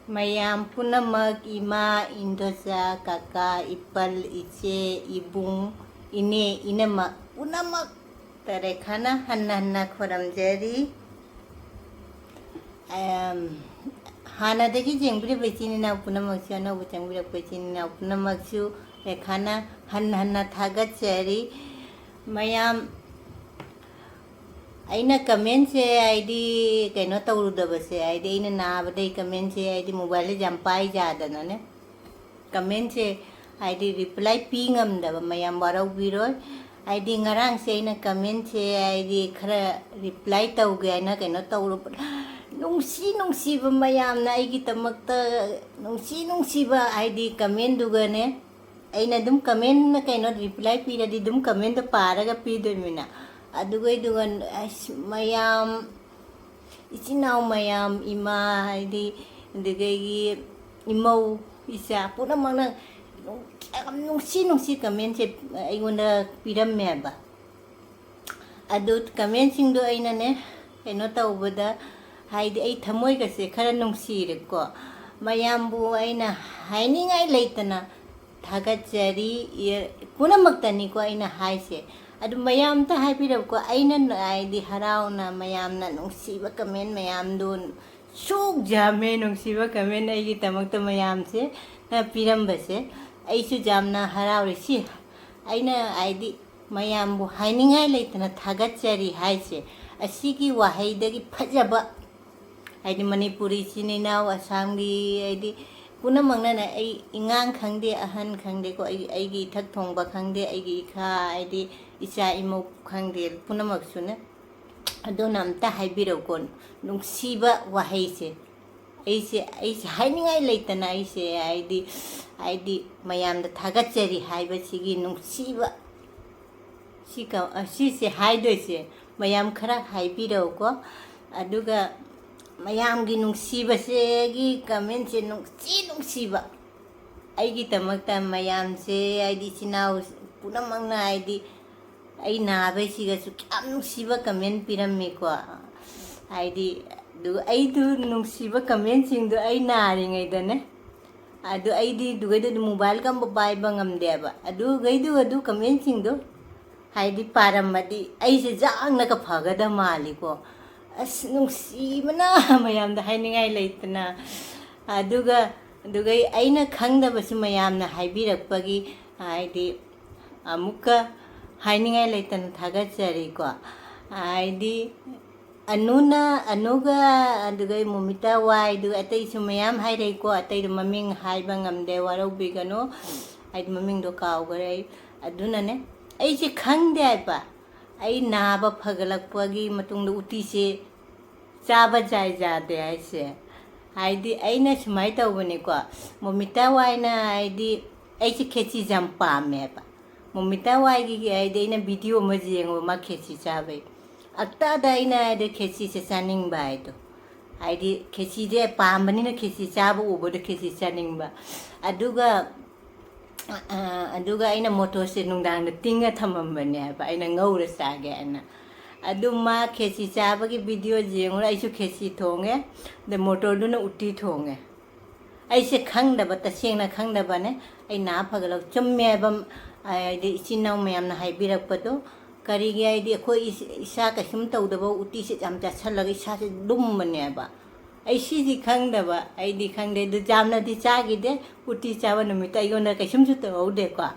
Mayam punamak ima indosa kaka ipal iche ibung ine inama punamak tarekhana hanna khoramjari hanadagi jengbri bechini na punamak chana buchangbri bechini na punamak chu rekhana hanna thagachari mayam aina comment se id kaino tawrudaba se id aina nabadai comment se id mobile jam pai jadana ne comment se id reply pingam daba mayam barau biroi id ngarang se aina comment se id khara reply tawge aina kaino tawru nungsiba mayam na aigi tamakta nungsiba id comment duga ne aina dum comment na kaino reply piradi dum comment paraga pidomina adugay dugan mayam ichinaw mayam ima di digay imaw isa puna mga nungsi kamen se ayunda piram ba adut kamen sing do ay ne eno taw bada haydi ay thamoy kasi khara nungsi ko mayam bu ay na hayni ngay laytana thagachari puna magtani ko ay na hay se adu mayam ta haipirab ko aina ai di harau na mayam na nungsiba kamen mayam don suk jame nungsiba kamen ai gi tamak ta mayam se na piram base ai su jam na harau re si aina ai di mayam bu hainingai leitana thagachari hai se asigi wahai dagi phajaba ai di manipuri sininaw asam gi ai di puna mangna na ai ingang khangde ahan khangde ko ai gi thak thongba khangde ai gi kha ai di isa imo khangde puna maksuna adona amta haibiro kon nungsiba wahaise aise hainingai leitana ai di mayam da thagachari haiba sigi nungsiba sika se haidoi se mayam khara haibiro ko aduga mayam gi nungsiba se gi comment se nungsiba ai gi tamakta mayam se ai di chinaw puna mangna ai di ai nabai siga su kyam nungsiba comment pirami ko ai di du ai du nungsiba comment sing du ai nari ngai da ne adu ai di du gai du mobile kam bai bangam deba adu gai du comment sing du ai di paramadi ai se jang na ka phagada mali ko as nungsibana mayam da hainingai leitana aduga aina khangdaba su mayam na haibirakpagi ai di amuka hainingai leitana thagachari ko ai di anuga aduga mumita wai du atai su mayam hairei ko atai du maming haiba ngamde warau bigano ai maming do kaugare aduna ne ai se khangde ai ba ai naba phagalakpagi matungda uti se chaba jai jade ai se ai di aina smai tawbani ko momita waina ai di ai se khechi jam pame ba momita wai gi ai di na video ma jengo ma khechi chabai atta da ina de khechi se saning bai to ai di khechi de pambani na khechi chaba ubo de khechi saning ba aduga aina moto se nungdang da tinga thamambane ba aina ngaura sage ana aduma khechi chabagi video jengura aisu khechi thonge de motor du na utti thonge aise khangdaba tasengna khangdaba ne ai na phagalak chumme bam ai de chinaw mayam na haibirakpado karigi ai di khoi isa ka sum tawdaba utti se jamcha chalaga isa se dum mane ba ai si di khangdaba ai di khangde du jamna di chagi de utti chawa numita igona ka sum su tawde ko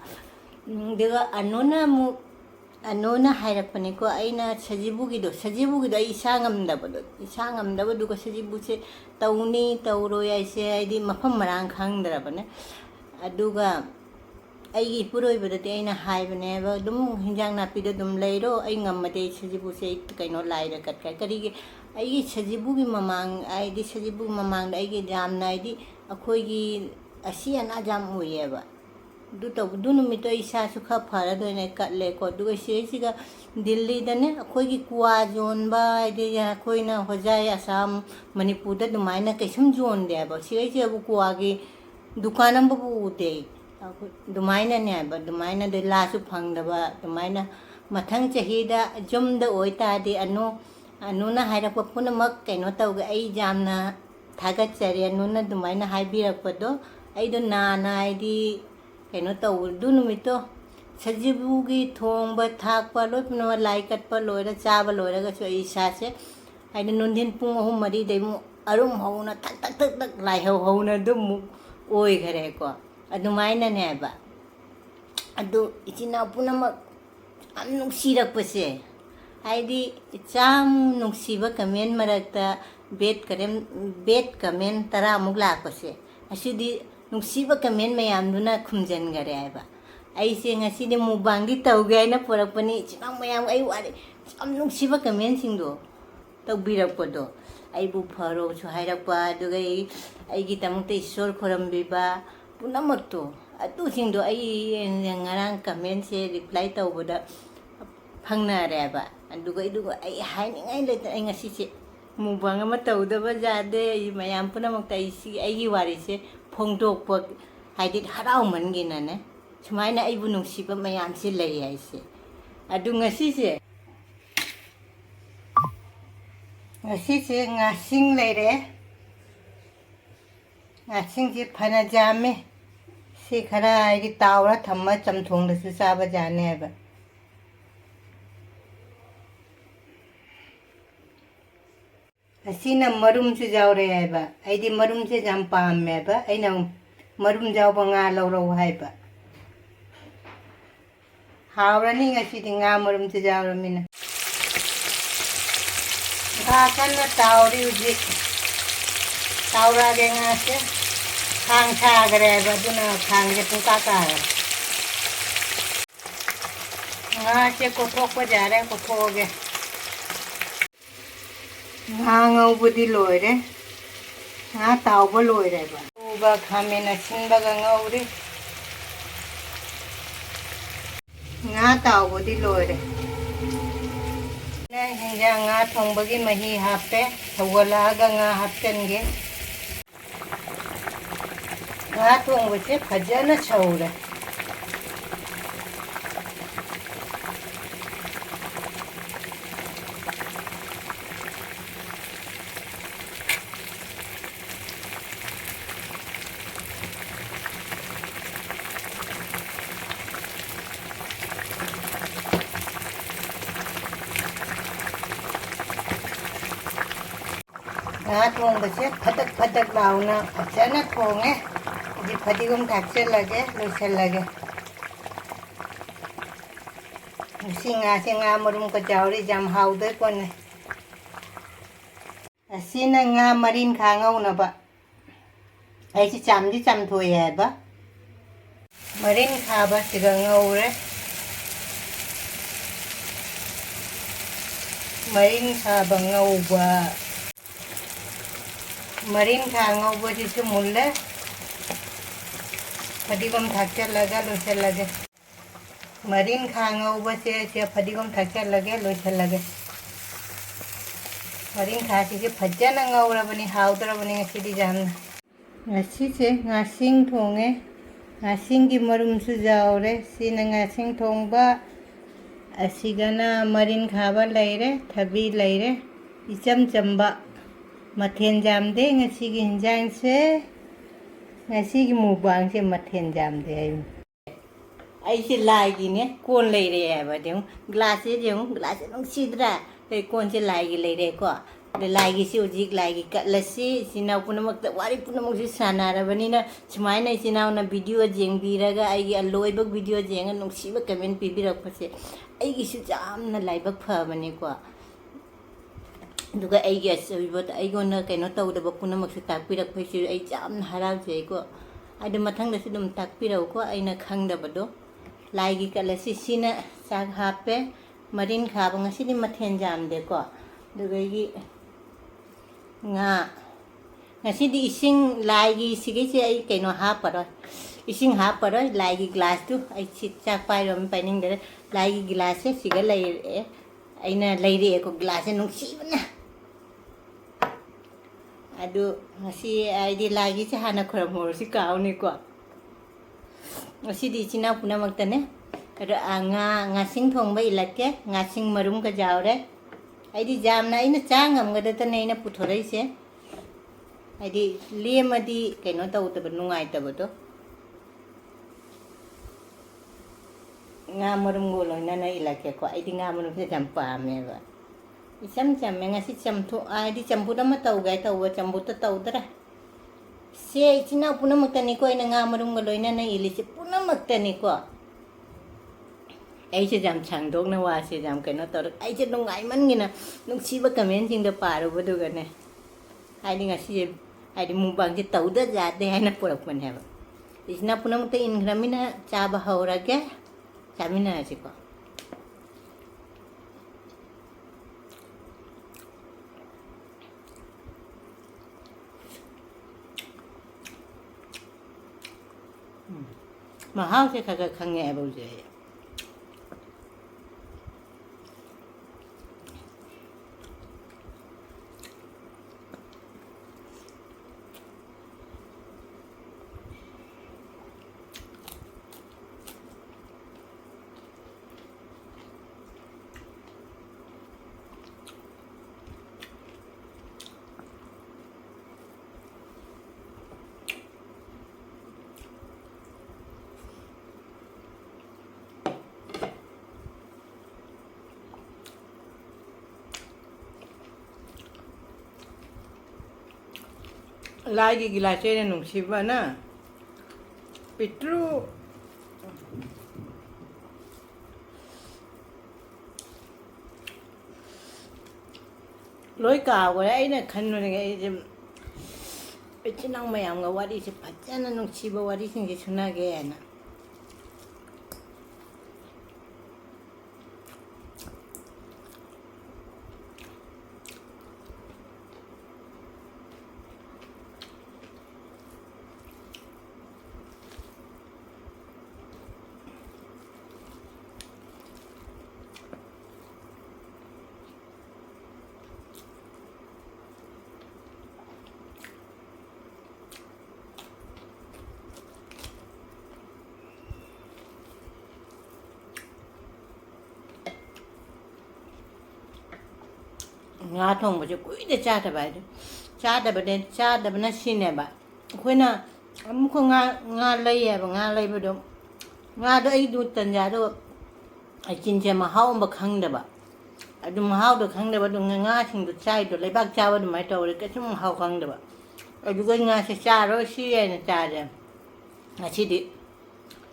dega anona hairapani ko aina sajibugi do ai isangamdaba du ko sajibu se tawni tawro ya se ai di mafam marang khangdrabane aduga ai puroi bada de aina haibane ba dum hinjang na pi dum leiro ai ngamade sajibu se kaino laira kat kari ai sajibugi mamang ai di sajibu mamang ai gi jamna ai di akhoi gi asi ana jam uyeba du numito isa su kha phara do ne katle ko du se siga delhi da ne akhoi gi kwa zone ba de ya khoi na hojai assam manipur da dumaina kaisum zone de ba se bu kwa gi dukanam bu de dumaina ne ba dumaina de la su phang da ba dumaina mathang chahi da jum da oita de anu na haira puna mak kaino tawga ai jamna ꯊꯥꯒꯠꯆꯔꯤ ꯅꯨꯅ ꯑꯗꯨꯃꯥꯏꯅ ꯍꯥꯏꯕꯤꯔꯛꯄꯗꯣ ꯑꯩꯗꯣ ꯅꯥꯅ ꯍꯥꯏꯗꯤ ꯀꯩꯅꯣ ꯇꯧꯕꯗꯨ ꯅꯨꯃꯤꯠꯇꯣ ꯁꯖꯤꯕꯨꯒꯤ ꯊꯣꯡꯕ ꯊꯥꯛꯄ ꯂꯣꯏ ꯄꯨꯝꯅꯃꯛ ꯂꯥꯏ ꯀꯠꯄ ꯂꯣꯏꯔ ꯆꯥꯕ ꯂꯣꯏꯔꯒꯁꯨ ꯑꯩ ꯏꯁꯥꯁꯦ ꯍꯥꯏꯗꯤ ꯅꯨꯡꯊꯤꯟ ꯄꯨꯡ 3-4ꯗꯩ ꯑꯃꯨꯛ ꯑꯔꯨꯝ ꯍꯧꯅ ꯊꯛ ꯊꯛ ꯊꯛ ꯊꯛ ꯂꯥꯏꯍꯧ ꯍꯧꯅ ꯑꯗꯨꯝ ꯑꯃꯨꯛ ꯑꯣꯏꯈꯔꯦꯀꯣ ꯑꯗꯨꯃꯥꯏꯅꯅꯦꯕ ꯑꯗꯨ ꯏꯆꯤꯟ ꯏꯅꯥꯎ ꯄꯨꯝꯅꯃꯛ ꯌꯥꯝ ꯅꯨꯡꯁꯤꯔꯛꯄꯁꯦ ꯍꯥꯏꯗꯤ ꯌꯥꯝ ꯅꯨꯡꯁꯤꯕ ꯀꯃꯦꯟ ꯃꯔꯛꯇ ꯕꯦꯠ ꯀꯃꯦꯟ 10 ꯂꯥꯛꯄꯁꯦ ꯑꯁꯤꯗꯤ ꯅꯨꯡꯁꯤꯕ ꯀꯃꯦꯟ ꯃꯌꯥꯝꯗꯨꯅ ꯈꯨꯝꯖꯤꯟꯈꯔꯦ ꯍꯥꯏꯕ ꯑꯩꯁꯦ ꯉꯁꯤꯗꯤ ꯃꯨꯛꯕꯥꯡꯗꯤ ꯇꯧꯒꯦ ꯍꯥꯏꯅ ꯄꯨꯔꯛꯄꯅꯤ ꯏꯆꯤꯟ ꯏꯅꯥꯎ ꯃꯌꯥꯝ ꯑꯩ ꯋꯥꯔꯤ ꯌꯥꯝ ꯅꯨꯡꯁꯤꯕ ꯀꯃꯦꯟꯁꯤꯡꯗꯣ ꯇꯧꯕꯤꯔꯛꯄꯗꯣ ꯑꯩꯕꯨ ꯐꯔꯣꯁꯨ ꯍꯥꯏꯔꯛꯄ ꯑꯗꯨꯒ ꯑꯩꯒꯤꯗꯃꯛꯇ ꯏꯁꯣꯔ ꯈꯣꯏꯔꯝꯕꯤꯕ ꯄꯨꯝꯅꯃꯛꯇꯣ ꯑꯗꯨꯁꯤꯡꯗꯣ ꯑꯩ ꯉꯔꯥꯡ ꯀꯃꯦꯟꯁꯦ ꯔꯤꯄ꯭ꯂꯥꯏ ꯇꯧꯕꯗ ꯐꯪꯅꯔꯦꯕ ꯑꯗꯨꯒ ꯑꯩ ꯍꯥꯏꯅꯤꯡꯉꯥꯏ ꯂꯩꯇꯅ ꯑꯩ ꯉꯁꯤꯁꯦ ꯃꯨꯛꯕꯥꯡ ꯑꯃ ꯇꯧꯗꯕ ꯌꯥꯗꯦ ꯃꯌꯥꯝ ꯄꯨꯝꯅꯃꯛꯇ ꯑꯩꯒꯤ ꯋꯥꯔꯤꯁꯦ ꯐꯣꯡꯗꯣꯛꯄ ꯍꯥꯏꯗꯤ ꯍꯔꯥꯎꯃꯟꯒꯤꯅꯅꯦ ꯁꯨꯃꯥꯏꯅ ꯑꯩꯕꯨ ꯅꯨꯡꯁꯤꯕ ꯃꯌꯥꯝꯁꯦ ꯂꯩ ꯍꯥꯏꯁꯦ ꯑꯗꯨ ꯉꯁꯤꯁꯦ ꯉꯥꯁꯤꯡ ꯂꯩꯔꯦ ꯉꯥꯁꯤꯡꯁꯦ ꯐꯅ ꯌꯥꯝꯃꯦ ꯁꯤ ꯈꯔ ꯍꯥꯏꯗꯤ ꯇꯥꯎꯔ ꯊꯝꯃ ꯆꯝꯊꯣꯡꯗꯁꯨ ꯆꯥꯕ ꯌꯥꯅꯤ ꯍꯥꯏꯕ ꯑꯁꯤꯅ ꯃꯔꯨꯝꯁꯨ ꯌꯥꯎꯔꯦ ꯍꯥꯏꯕ ꯑꯩꯗꯤ ꯃꯔꯨꯝꯁꯦ ꯌꯥꯝ ꯄꯥꯝꯃꯦꯕ ꯑꯩꯅ ꯃꯔꯨꯝ ꯌꯥꯎꯕ ꯉꯥ ꯂꯧꯔꯧ ꯍꯥꯏꯕ ꯍꯥꯎꯔꯅꯤ ꯉꯁꯤꯗꯤ ꯉꯥ ꯃꯔꯨꯝꯁꯨ ꯌꯥꯎꯔꯃꯤꯅ ꯉꯥ ꯀꯟꯅ ꯇꯥꯎꯔꯤ ꯍꯧꯖꯤꯛ ꯇꯥꯎꯔꯛꯑꯒꯦ ꯉꯥꯁꯦ ꯈꯥꯡ ꯁꯥꯈꯔꯦ ꯍꯥꯏꯕ ꯑꯗꯨꯅ ꯈꯥꯡꯁꯦ ꯄꯨꯡꯀꯥ ꯀꯥꯔꯦ ꯉꯥꯁꯦ ꯀꯣꯠꯊꯣꯛꯄ ꯌꯥꯔꯦ ꯀꯣꯠꯊꯣꯛꯑꯒꯦ ꯉꯥ ꯉꯧꯕꯗꯤ ꯂꯣꯏꯔꯦ ꯉꯥ ꯇꯥꯎꯕ ꯂꯣꯏꯔꯦꯕ ꯎꯕ ꯈꯥꯃꯦꯟ ꯑꯁꯤꯟꯕꯒ ꯉꯧꯔꯤ ꯉꯥ ꯇꯥꯎꯕꯗꯤ ꯂꯣꯏꯔꯦ ꯍꯤꯟꯖꯥꯡ ꯉꯥ ꯊꯣꯡꯕꯒꯤ ꯃꯍꯤ ꯍꯥꯞꯄꯦ ꯁꯧꯒꯠꯂꯛꯑꯒ ꯉꯥ ꯍꯥꯞꯆꯟꯒꯦ ꯉꯥ ꯊꯣꯡꯕꯁꯦ ꯐꯖꯅ ꯁꯧꯔꯦ ꯉꯥ ꯊꯣꯡꯕꯁꯦ ꯐꯗꯛ ꯐꯗꯛ ꯂꯥꯎꯅ ꯐꯖꯅ ꯊꯣꯡꯉꯦ ꯍꯧꯖꯤꯛ ꯐꯗꯤꯒꯣꯝ ꯊꯥꯛꯆꯤꯜꯂꯒꯦ ꯂꯣꯏꯁꯤꯜꯂꯒꯦ ꯉꯁꯤ ꯉꯥꯁꯦ ꯉꯥ ꯃꯔꯨꯝꯒ ꯌꯥꯎꯔꯤ ꯌꯥꯝ ꯍꯥꯎꯗꯣꯏ ꯄꯣꯠꯅꯤ ꯑꯁꯤꯅ ꯉꯥ ꯃꯔꯤꯟꯈꯥ ꯉꯧꯅꯕ ꯑꯩꯁꯤ ꯆꯥꯝꯗꯤ ꯆꯥꯝꯊꯣꯛꯑꯦ ꯍꯥꯏꯕ ꯃꯔꯤꯟꯈꯥꯕꯁꯤꯒ ꯉꯧꯔꯦ ꯃꯔꯤꯟꯈꯥꯕ ꯉꯧꯕ ꯃꯔꯤꯟꯈꯥ ꯉꯧꯕꯁꯤꯁꯨ ꯃꯨꯜꯂꯦ ꯐꯗꯤꯒꯣꯝ ꯊꯥꯛꯆꯤꯜꯂꯒ ꯂꯣꯏꯁꯤꯜꯂꯒꯦ ꯃꯔꯤꯟꯈꯥ ꯉꯧꯕꯁꯦ ꯐꯗꯤꯒꯣꯝ ꯊꯥꯛꯆꯤꯜꯂꯒꯦ ꯂꯣꯏꯁꯤꯜꯂꯒꯦ ꯃꯔꯤꯟꯈꯥꯁꯤꯁꯨ ꯐꯖꯅ ꯉꯧꯔꯕꯅꯤ ꯍꯥꯎꯗ꯭ꯔꯕꯅꯤ ꯉꯁꯤꯗꯤ ꯌꯥꯝꯅ ꯉꯁꯤꯁꯦ ꯉꯥꯁꯤꯡ ꯊꯣꯡꯉꯦ ꯉꯥꯁꯤꯡꯒꯤ ꯃꯔꯨꯝꯁꯨ ꯌꯥꯎꯔꯦ ꯁꯤꯅ ꯉꯥꯁꯤꯡ ꯊꯣꯡꯕ ꯑꯁꯤꯒꯅ ꯃꯔꯤꯟꯈꯥꯕ ꯂꯩꯔꯦ ꯊꯕꯤ ꯂꯩꯔꯦ ꯏꯆꯝ ꯆꯝꯕ ꯃꯊꯦꯜ ꯌꯥꯝꯗꯦ ꯉꯁꯤꯒꯤ ꯍꯤꯟꯖꯥꯡꯁꯦ ꯉꯁꯤꯒꯤ ꯃꯨꯛꯕꯥꯡꯁꯦ ꯃꯊꯦꯜ ꯌꯥꯝꯗꯦ ꯍꯥꯏꯕꯅꯤ ꯑꯩꯁꯦ ꯂꯥꯏꯒꯤꯅꯦ ꯀꯣꯟ ꯂꯩꯔꯦ ꯍꯥꯏꯕ ꯌꯦꯡꯉꯨ ꯒ꯭ꯂꯥꯁꯁꯦ ꯌꯦꯡꯉꯨ ꯒ꯭ꯂꯥꯁꯁꯦ ꯅꯨꯡꯁꯤꯗ꯭ꯔꯥ ꯀꯣꯟꯁꯦ ꯂꯥꯏꯒꯤ ꯂꯩꯔꯦꯀꯣ ꯑꯗ ꯂꯥꯏꯒꯤꯁꯤ ꯍꯧꯖꯤꯛ ꯂꯥꯏꯒꯤ ꯀꯠꯂꯁꯤ ꯏꯆꯤꯟ ꯏꯅꯥꯎ ꯄꯨꯝꯅꯃꯛꯇ ꯋꯥꯔꯤ ꯄꯨꯝꯅꯃꯛꯁꯤ ꯁꯥꯟꯅꯔꯕꯅꯤꯅ ꯁꯨꯃꯥꯏꯅ ꯏꯆꯤꯟ ꯏꯅꯥꯎꯅ ꯚꯤꯗꯤꯑꯣ ꯌꯦꯡꯕꯤꯔꯒ ꯑꯩꯒꯤ ꯑꯂꯣꯏꯕ ꯚꯤꯗꯤꯑꯣ ꯌꯦꯡꯉ ꯅꯨꯡꯁꯤꯕ ꯀꯃꯦꯟ ꯄꯤꯕꯤꯔꯛꯄꯁꯦ ꯑꯩꯒꯤꯁꯨ ꯌꯥꯝꯅ ꯂꯥꯏꯕꯛ ꯐꯕꯅꯤꯀꯣ ꯑꯗꯨꯒ ꯑꯩꯒꯤ ꯑꯆꯣꯏꯕꯗ ꯑꯩꯉꯣꯟꯗ ꯀꯩꯅꯣ ꯇꯧꯗꯕ ꯄꯨꯝꯅꯃꯛꯁꯨ ꯇꯥꯛꯄꯤꯔꯛꯄꯁꯤ ꯑꯩ ꯌꯥꯝꯅ ꯍꯔꯥꯎꯖꯩꯀꯣ ꯑꯗꯨ ꯃꯊꯪꯗꯁꯨ ꯑꯗꯨꯝ ꯇꯥꯛꯄꯤꯔꯛꯎꯀꯣ ꯑꯩꯅ ꯈꯪꯗꯕꯗꯣ ꯂꯥꯏꯒꯤ ꯀꯠꯂꯁꯤ ꯁꯤꯅ ꯆꯥꯛ ꯍꯥꯞꯄꯦ ꯃꯔꯤꯟꯈꯥꯕ ꯉꯁꯤꯗꯤ ꯃꯊꯦꯜ ꯌꯥꯝꯗꯦꯀꯣ ꯑꯗꯨꯗꯒꯤ ꯉꯥ ꯉꯁꯤꯗꯤ ꯏꯁꯤꯡ ꯂꯥꯏꯒꯤ ꯁꯤꯒꯩꯁꯦ ꯑꯩ ꯀꯩꯅꯣ ꯍꯥꯞꯄꯔꯣꯏ ꯏꯁꯤꯡ ꯍꯥꯞꯄꯔꯣꯏ ꯂꯥꯏꯒꯤ ꯒ꯭ꯂꯥꯁꯇꯨ ꯑꯩ ꯆꯥꯛ ꯄꯥꯏꯔꯣꯝ ꯄꯥꯏꯅꯤꯡꯗꯔꯦ ꯂꯥꯏꯒꯤ ꯒ꯭ꯂꯥꯁꯁꯦ ꯁꯤꯒ ꯂꯩꯔꯛꯑꯦ ꯑꯩꯅ ꯂꯩꯔꯛꯑꯦꯀꯣ ꯒ꯭ꯂꯥꯁꯁꯦ ꯅꯨꯡꯁꯤꯕꯅ ꯑꯗꯨ ꯉꯁꯤ ꯍꯥꯏꯗꯤ ꯂꯥꯏꯒꯤꯁꯦ ꯍꯥꯟꯅ ꯈꯣꯏꯔꯝꯍꯧꯔꯁꯤ ꯀꯥꯎꯅꯤꯀꯣ ꯉꯁꯤꯗꯤ ꯏꯆꯤꯟ ꯏꯅꯥꯎ ꯄꯨꯝꯅꯃꯛꯇꯅꯦ ꯑꯗꯣ ꯉꯥꯁꯤꯡ ꯊꯣꯡꯕ ꯏꯜꯂꯛꯀꯦ ꯉꯥꯁꯤꯡ ꯃꯔꯨꯝꯒ ꯌꯥꯎꯔꯦ ꯑꯩꯗꯤ ꯌꯥꯝꯅ ꯑꯩꯅ ꯆꯥ ꯉꯝꯒꯗꯗꯅꯦ ꯑꯩꯅ ꯄꯨꯊꯣꯔꯛꯏꯁꯦ ꯍꯥꯏꯗꯤ ꯂꯦꯝꯃꯗꯤ ꯀꯩꯅꯣ ꯇꯧꯗꯕ ꯅꯨꯡꯉꯥꯏꯇꯕꯗꯣ ꯉꯥ ꯃꯔꯨꯝꯒ ꯂꯣꯏꯅꯅ ꯏꯜꯂꯛꯀꯦꯀꯣ ꯑꯩꯗꯤ ꯉꯥ ꯃꯔꯨꯝꯁꯦ ꯌꯥꯝ ꯄꯥꯝꯃꯦꯕ 이참 짬매 ngasi 짬토 아이디 짬보다 taugai tauba 짬보다 tau드라 세 이치나 punamakta니까 이나 nga marunga loinana ilisi punamakta니까 아이제 잠 창독나 와시 잠 그no 또 아이제 농아이만기나 농시바 커멘팅도 빠르고도가네 아이디 ngasi 아이디 mukbang지 tauda jade haina porakman heba isna punamakta ingramina chaba haurage chamina asiko mahal kagak kange abuja lagi gilasnya nungshiba na Petru lối cào của đấy là khăn rồi cái chứ năng mày ông ngồi đi sẽ phát triển nó nungshiba qua đi sinh cái chuyện nào cái na nga thongba kuide chadaba chadabana sineba khoina amukho nga layeba nga laybado nga do ai du tanja do achinje mahau ba khangdaba adu mahau do khangdaba do nga sing do chai do leibak chawa do mai tawre ka sum mahau khangdaba adu ga nga se charo si ena chaja ngachidi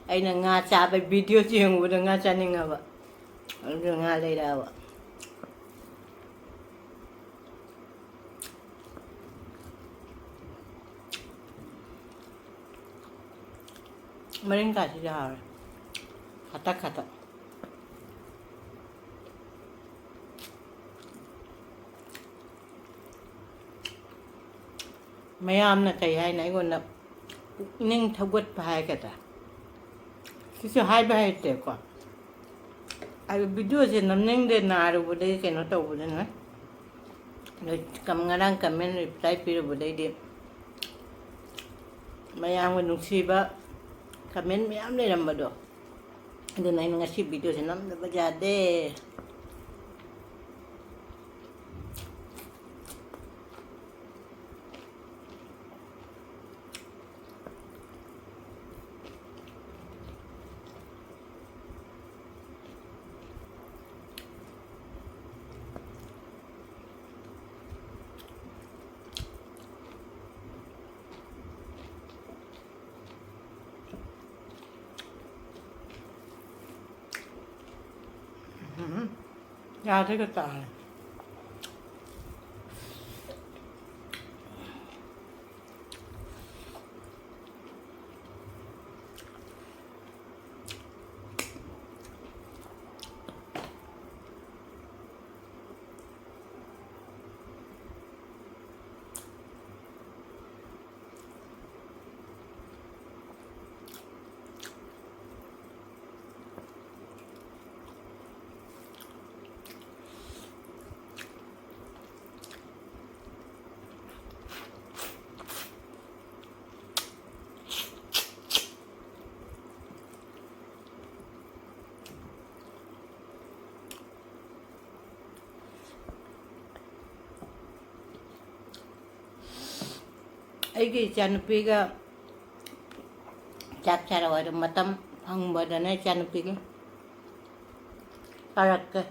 aina nga chaba video jengbu do nga chaningaba adu nga laydawa mereka sih jahar kata-kata Mayam na kay hay na igon na ining tagot pahay kata kasi hay bahay te ko ay video je namneng de naru budai keno to budai na kam ngarang kamen reply piro budai de Mayam nungshiba kamen mayam le rambado ado na ngasi video se nam da jade 야 되겠다 ꯑꯩꯒꯤ ꯏꯆꯥꯅꯨꯄꯤꯒ ꯆꯥꯛ ꯆꯥꯔꯋꯥꯏꯗ ꯃꯇꯝ ꯐꯪꯕꯗꯅ ꯏꯆꯥꯅꯨꯄꯤꯒꯤ ꯄꯥꯔꯛꯀꯦ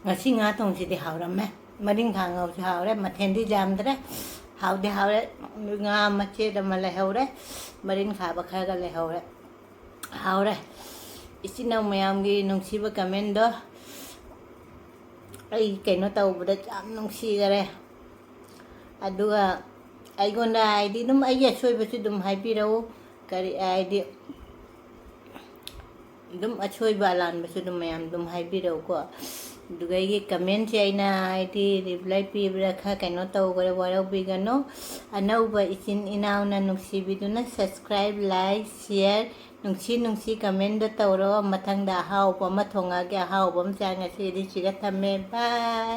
ngasi nga thongsidi hawramme maring khangawsi hawre mathendi jamdre hawde hawre nga mache dama lehawre marin khaba khaga lehawre hawre isina mayamgi nungshiba comment do ai kaino tawbada jam nungsigare aduga aigonda aidi dum ai asoibasu dum haipirau kari aidi dum asoiba alanbasu dum mayam dum haipirau ko दुगाई comment से आईना आईटी reply पीब्रा खा कनो तौगरे वाराव बिगनो अनौबा इचिन इनावना नुंसिबिदुना सब्सक्राइब लाइक शेयर नुंसी कमेंट द तौरो मथंगदा हाव पमा थोंगा के हाव बम चांगा से दिसिगा थमे बाय